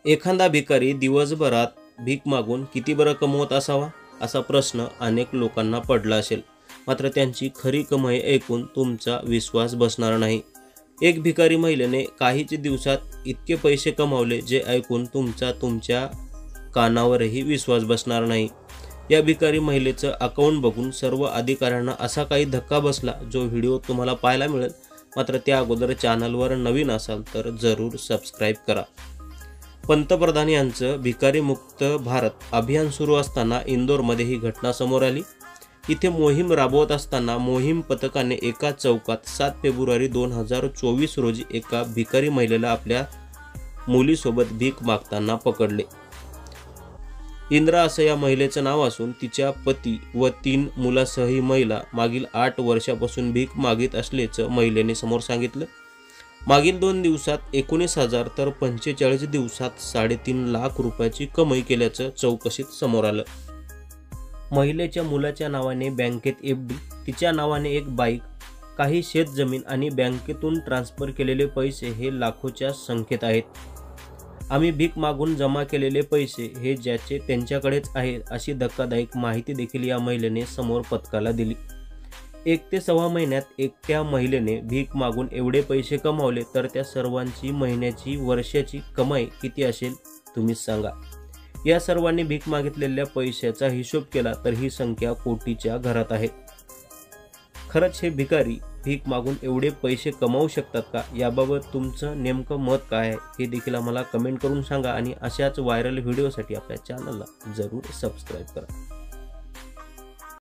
एखादा भिकारी दिवसभरात भीक मागून किती बरं कमवत असावा असा प्रश्न अनेक लोकांना पडला असेल. मात्र त्यांची खरी कमाई ऐकून तुमचा विश्वास बसणार नाही. एक भिकारी महिलेने काहीच दिवसात इतके पैसे कमावले जे ऐकून तुमच्या कानावरही विश्वास बसणार नाही. या भिकारी महिलेचं अकाउंट बघून सर्व अधिकाऱ्यांना असा काही धक्का बसला जो व्हिडिओ तुम्हाला पाहायला मिळेल. मात्र त्या अगोदर चॅनलवर नवीन असाल तर जरूर सबस्क्राईब करा. पंतप्रधान यांचं भिकारीमुक्त भारत अभियान सुरू असताना इंदोरमध्ये ही घटना समोर आली. इथे मोहीम राबवत असताना मोहीम पथकाने एका चौकात 7 फेब्रुवारी 2024 रोजी एका भिकारी महिलेला आपल्या मुलीसोबत भीक मागताना पकडले. इंद्रा असं या महिलेचं नाव असून तिच्या पती व 3 मुलासह ही महिला मागील 8 वर्षापासून भीक मागित असल्याचं महिलेने समोर सांगितलं. मागील 2 दिवसात 19,000 तर 45 दिवसात 3.5 लाख रुपयाची कमाई केल्याचं चौकशीत समोर आलं. महिलेच्या मुलाच्या नावाने बँकेत FD, तिच्या नावाने एक बाईक, काही शेतजमीन आणि बँकेतून ट्रान्सफर केलेले पैसे हे लाखोच्या संख्येत आहेत. आम्ही भीक मागून जमा केलेले पैसे हे ज्याचे त्यांच्याकडेच आहेत अशी धक्कादायक माहिती देखील या महिलेने समोर पथकाला दिली. 1 ते 1.25 महिन्यात एकट्या महिलेने भीक मागून एवढे पैसे कमावले तर त्या सर्वांची महिन्याची वर्षाची कमाई किती असेल तुम्हीच सांगा. या सर्वांनी भीक मागितलेल्या पैशाचा हिशोब केला तर ही संख्या कोटीच्या घरात आहे. खरंच हे भिकारी भीक मागून एवढे पैसे कमावू शकतात का? याबाबत तुमचं नेमकं मत काय आहे हे देखील आम्हाला कमेंट करून सांगा आणि अशाच व्हायरल व्हिडिओसाठी आपल्या चॅनलला जरूर सबस्क्राईब करा.